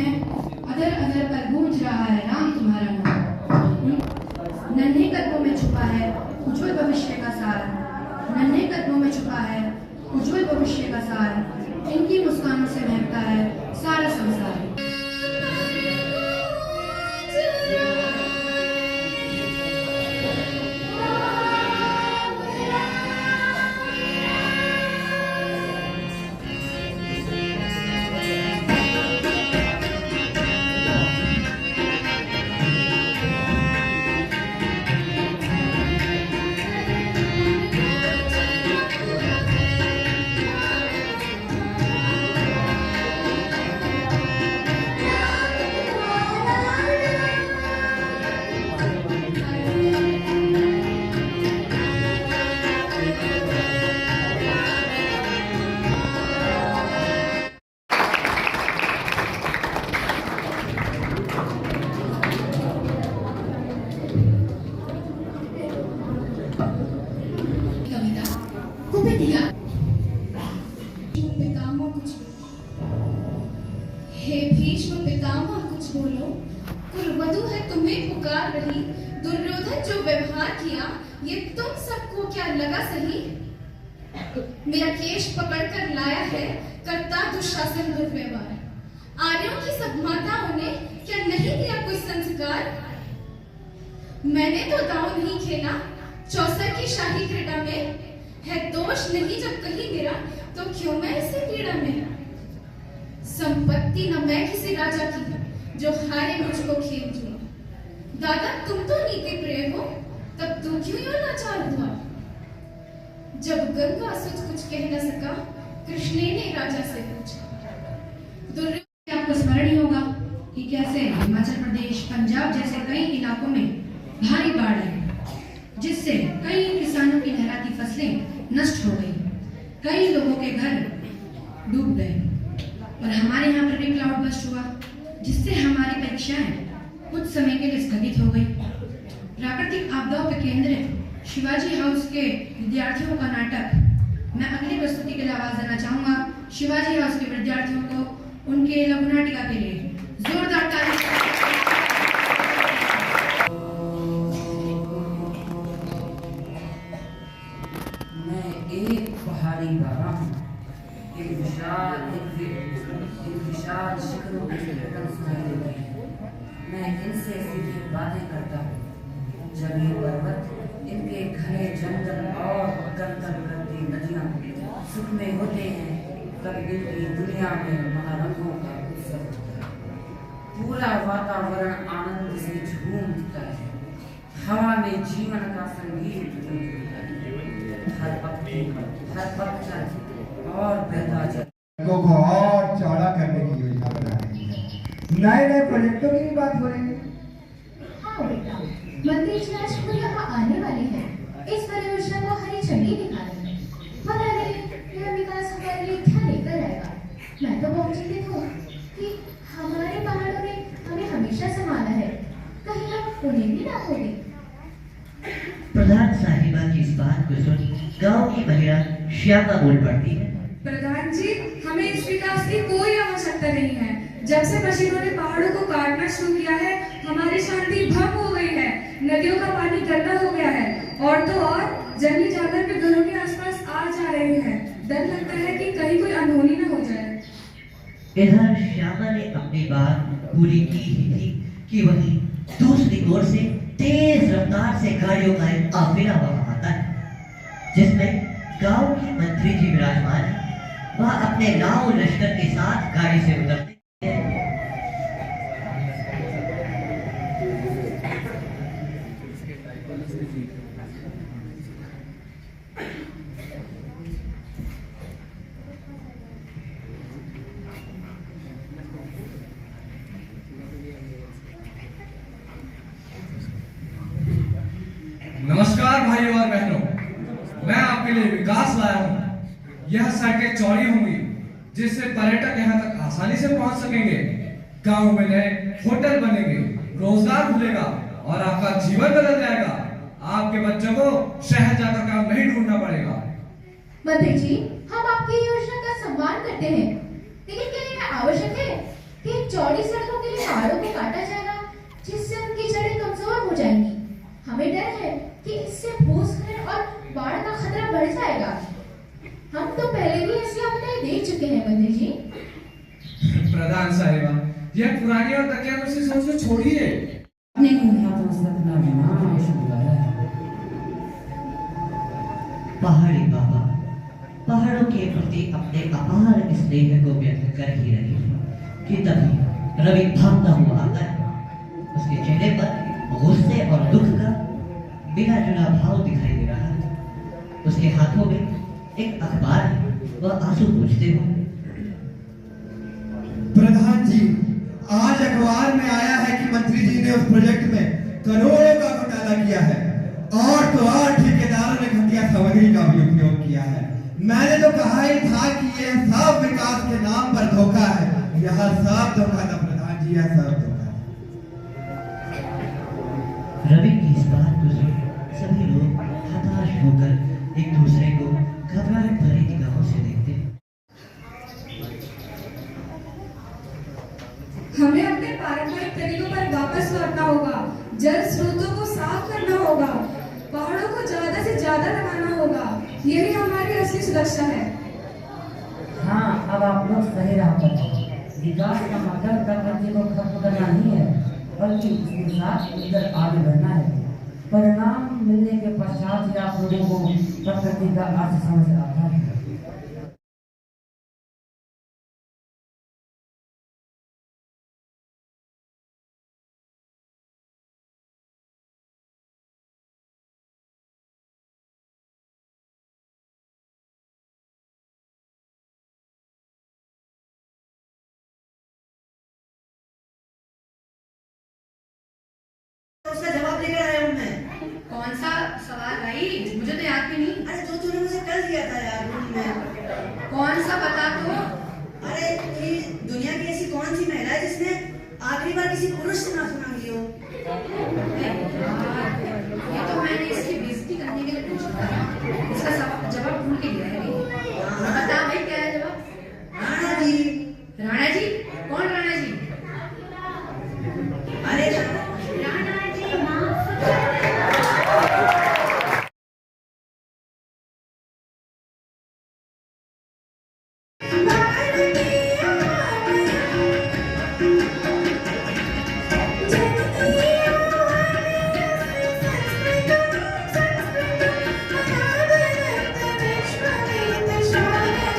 हैं, other other पर गूंज रहा है राम तुम्हारा नाम। नन्हे कदमों में छुपा है उज्जवल भविष्य का सार, नन्हे कदमों में छुपा है उज्जवल भविष्य का सार। इनकी मुस्कानों से महकता है सारा संसार। हे भीष्म पितामह कुछ बोलो, कुलवधु है तुम्हें पुकार रही। दुर्योधन जो व्यवहार किया ये तुम सबको क्या लगा सही? मेरा केश पकड़कर लाया है करता दुशासन दुर्व्यवहार। आर्यों की सब माताओं ने क्या नहीं दिया कोई संस्कार? मैंने तो दांव नहीं खेला चौसर की शाही क्रीड़ा में, है दोष नहीं जब कहीं मेरा तो क्यों मैं इसे पीड़ा में? संपत्ति न मैं किसी राजा की जो हारे मुझको खेल दूं। दादा तुम तो नीति प्रिय हो, तब तू क्यों यूं लाचार हुआ? जब गंगा सुत कुछ कह न सका, कृष्ण ने राजा से पूछा। दुर्योधन आपको स्मरण ही होगा कि कैसे हिमाचल प्रदेश, पंजाब जैसे कई इलाकों में भारी बाढ़ आई, जिससे कई किसानों की लहराती फसलें नष्ट हो गई, कई लोगों के घर डूब गए और हमारे यहाँ पर भी क्लाउड बस्ट हुआ, जिससे हमारी परीक्षाएं कुछ समय के लिए स्थगित हो गई। प्राकृतिक आपदाओं पर केंद्रित शिवाजी हाउस के विद्यार्थियों का नाटक मैं अगली प्रस्तुति के लिए आवाज देना चाहूंगा। शिवाजी हाउस के विद्यार्थियों को उनके लघु नाटिका के लिए जोरदार तालियां। मैं एक पहाड़ी बाबा हूँ, एक विशाल शिखरों की गर्दन सुनाई देती है। मैं इनसे सीधी बातें करता हूँ। जब ये पर्वत, इनके घने जंगल और गलगल करती नदियाँ सुख में होते हैं, तब इनकी दुनिया में महारंगों का उत्सव होता है। पूरा वातावरण आनंद से झूम उठता है, हवा में जीवन का संगीत गूंजता है। हर पत्थर और बहता जल को और चौड़ा करने की योजना बना रही है। नए नए प्रोजेक्टों की भी बात हो रही है। हाँ बेटा, मंत्री जी आज यहाँ आने वाले हैं। इस परियोजना को हरी झंडी दिखा रहे हैं। पता नहीं यह विकास हमारे लिए क्या लेकर आएगा। मैं तो बहुत चिंतित हूँ कि हमारे पहाड़ों ने हमें हमेशा संभाला है, कहीं हम उन्हें भी ना खो दें। प्रधान साहिबा की इस बात को सुन गांव की महिला श्यामा बोल पड़ती है। प्रधान जी, हमें इस विकास की कोई आवश्यकता नहीं है। जब से मशीनों ने पहाड़ों को काटना शुरू किया है, हमारी शांति भंग हो गई है। नदियों का पानी गंदा हो गया है और तो और जंगली जानवर भी घरों के आसपास आ जा रहे हैं। डर लगता है कि कहीं कोई अनहोनी न हो जाए। इधर श्यामा ने अपनी बात पूरी की ही थी कि वहीं दूसरी ओर से तेज रफ्तार से गाड़ियों का एक काफिला वहां आता है, जिसमें गांव के मंत्री जी विराजमान है। वह अपने लाओ लश्कर के साथ गाड़ी से उतरते हैं। नमस्कार भाइयों और बहनों, मैं आपके लिए विकास लाया हूँ। यह सड़कें चौड़ी होंगी जिससे पर्यटक यहाँ तक आसानी से पहुँच सकेंगे। गांव में नए होटल बनेंगे, रोजगार खुलेगा और आपका जीवन बदल जाएगा। आपके बच्चों को शहर जाकर काम नहीं ढूंढना पड़ेगा। मंत्री जी, हम आपकी योजना का सम्मान करते हैं, लेकिन क्या यह आवश्यक है कि चौड़ी सड़कों के लिए पहाड़ों को काटा जाएगा, जिससे उनकी जड़ें कमजोर हो जाएंगी। हमें डर है कि इससे भूस्खलन और बाढ़ का खतरा बढ़ जाएगा। हम तो पहले भी ऐसी आपदाएं देख चुके हैं मंत्री जी। प्रधान साहिबा, यह पुरानी और तकियानुसी सोच को छोड़िए। अपने हाथों से अपना विनाश हुआ है। पहाड़ी बाबा पहाड़ों के प्रति अपने अपार स्नेह को व्यक्त कर ही रहे हैं कि तभी रवि भागता हुआ आता है। उसके चेहरे पर गुस्से और दुख का बिना जुड़ा भाव दिखाई दे रहा है। उसके हाथों में एक अखबार है, वह आंसू पोंछते हुए। प्रधान जी, आज अखबार में आया है कि मंत्री जी ने उस प्रोजेक्ट में करोड़ों का घोटाला किया है और तो और ठेकेदारों ने घटिया सामग्री का भी उपयोग किया है। मैंने तो कहा ही था कि यह सब विकास के नाम पर धोखा है। यह सब धोखा था प्रधान जी, यह सब धोखा था। रवि की इस बात को सुन सभी लोग हताश होकर एक दूसरे को घबराहट भरी निगाहों से देखते हैं। हमें अपने पारंपरिक तरीकों पर वापस लौटना होगा। जल स्रोतों को साफ करना होगा, पहाड़ों को ज्यादा से ज्यादा लगाना होगा। यही हमारी असली सुरक्षा है। हाँ, अब आप लोग सही राह पर हैं। विकास का मतलब प्रकृति को खत्म करना नहीं है, बल्कि उसके साथ मिलकर आगे बढ़ना है। परिणाम मिलने के पश्चात ही आप लोगों को प्रकृति का अर्थ समझ आता है। उसका जवाब लेकर आया हूँ मैं। कौन सा सवाल भाई? मुझे तो याद भी नहीं। अरे जो तूने मुझे कल दिया था यार रूम में। कौन सा बता तो? अरे कि दुनिया की ऐसी कौन सी महिला है जिसने आखिरी बार किसी पुरुष से माफी मांगी हो? ये तो मैंने इसकी बेइज्जती करने के लिए पूछा था। इसका जवाब भूल के दिया है। बता भाई, क्या है जवाब? राणा जी। राणा जी? कौन राणा जी? अरे राणा जी माफ विश्व में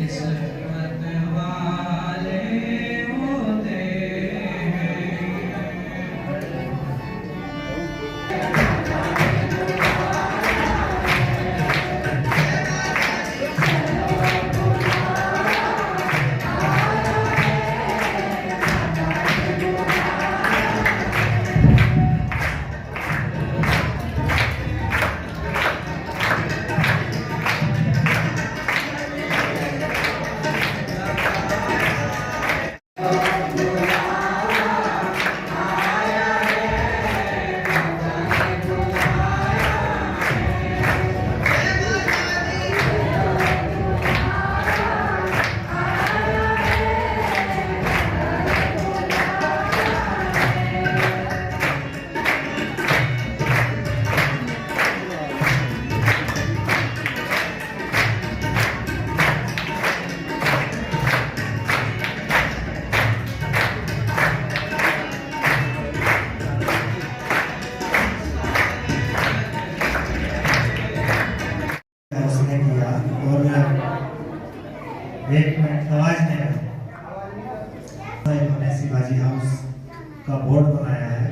किस्मत वाले होते हैं। उसने किया और एक मिनट आवाज नहीं आई। इन्होंने शिवाजी हाउस का बोर्ड बनाया है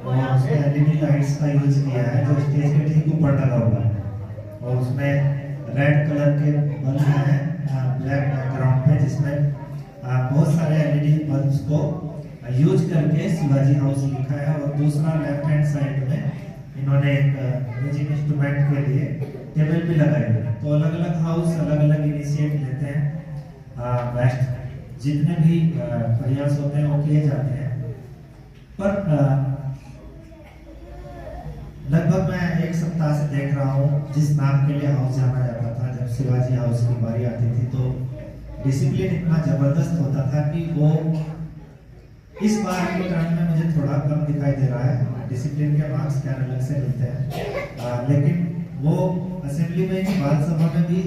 और उसमें एलईडी लाइट्स का यूज किया है जो स्टेज के ठीक ऊपर लगा हुआ है और उसमें रेड कलर के बल्ब हैं ब्लैक बैकग्राउंड पे जिसमें बहुत सारे एलईडी बल्ब्स को यूज करके शिवाजी हाउस लिखा है और दूसरा लेफ्ट हैंड साइड में इन्होंने एक म्यूजिक इंस्ट्रूमेंट के लिए टेबल भी लगाए हैं। तो अलग अलग हाउस अलग अलग इनिशिएट लेते हैं। बेस्ट जितने भी प्रयास होते हैं वो किए जाते हैं पर लगभग मैं एक सप्ताह से देख रहा हूँ जिस नाम के लिए हाउस जाना जाता था जब शिवाजी हाउस की बारी आती थी तो डिसिप्लिन इतना जबरदस्त होता था कि वो इस बार के टर्म में मुझे थोड़ा कम दिखाई दे रहा है। डिसिप्लिन के मार्क्स क्या अलग से मिलते हैं लेकिन वो असेंबली में ही बाल सभा में भी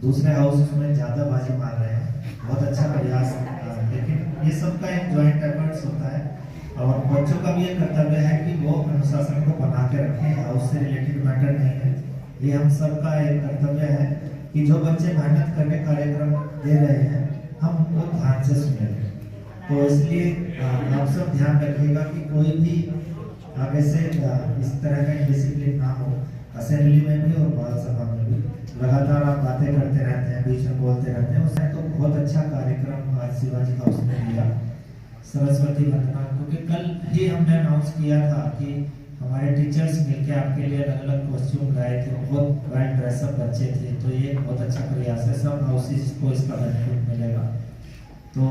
दूसरे हाउस में ज्यादा बाजी मार रहे हैं। बहुत अच्छा प्रयास लेकिन ये सबका एक जॉइंट एफर्ट्स होता है और बच्चों का भी ये कर्तव्य है कि वो अनुशासन को बना के रखें। हाउस से रिलेटेड मैटर नहीं है, ये हम सबका एक कर्तव्य है कि जो बच्चे मेहनत करके कार्यक्रम दे रहे हैं हम उनको ध्यान से सुने। तो इसलिए आप सब ध्यान रखिएगा कि कोई भी आगे से इस तरह का डिसिप्लिन ना हो। असेंबली में भी और बाल सभा में भी लगातार आप बातें करते रहते हैं, बीच में बोलते रहते हैं। उसने तो बहुत अच्छा कार्यक्रम आज शिवाजी हाउस में दिया सरस्वती वंदना, क्योंकि कल ही हमने अनाउंस किया था कि हमारे टीचर्स मिलकर आपके लिए अलग अलग कॉस्ट्यूम लाए थे, बहुत वेल ड्रेसअप बच्चे थे। तो ये बहुत अच्छा प्रयास है, सब हाउसेज को इसका बेनिफिट मिलेगा। तो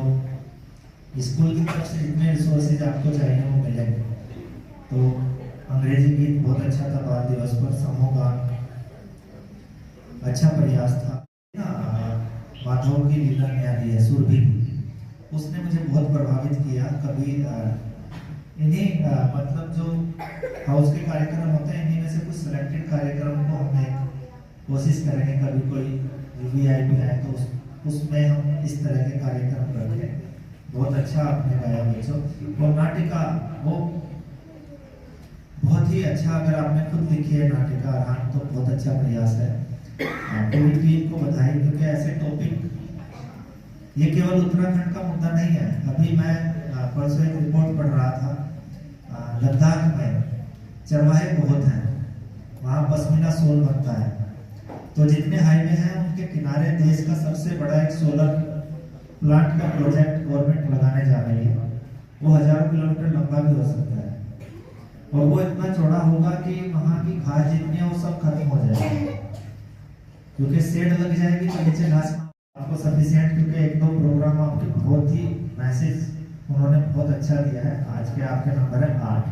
स्कूल की तरफ से जितने रिसोर्सेज आपको चाहिए वो मिलेंगे। तो अंग्रेजी गीत बहुत अच्छा था, बाल दिवस पर समूह गान अच्छा प्रयास था। माधव की लीला न्यारी है सुरभि, उसने मुझे बहुत प्रभावित किया। कभी इन्हीं मतलब जो हाउस के कार्यक्रम होते हैं इन्हीं में से कुछ सिलेक्टेड कार्यक्रम को हमने कोशिश करेंगे। कभी कोई वीआईपी आए तो उसमें हम इस तरह के कार्यक्रम रखें। बहुत अच्छा आपने गाया बच्चों। और नाटिका वो बहुत ही अच्छा, अगर आपने खुद लिखी है नाटिका अरहान तो बहुत अच्छा प्रयास है। पूरी टीम को बधाई, क्योंकि ऐसे टॉपिक ये केवल उत्तराखंड का मुद्दा नहीं है। अभी मैं परसों एक रिपोर्ट पढ़ रहा था, लद्दाख में चरवाहे बहुत हैं, वहाँ पश्मीना सोल बनता है। तो जितने हाईवे हैं उनके किनारे देश का सबसे बड़ा एक सोलर प्लांट का प्रोजेक्ट गवर्नमेंट लगाने जा रही है। वो 1000 किलोमीटर लंबा भी हो सकता है और वो इतना चौड़ा होगा कि वहाँ की घास जितनी है वो सब खत्म हो जाएगी, क्योंकि शेड लग जाएगी तो नीचे घास आपको सफिशिएंट। क्योंकि 1-2 प्रोग्राम आपके बहुत ही मैसेज उन्होंने बहुत अच्छा दिया है। आज के आपके नंबर है 8।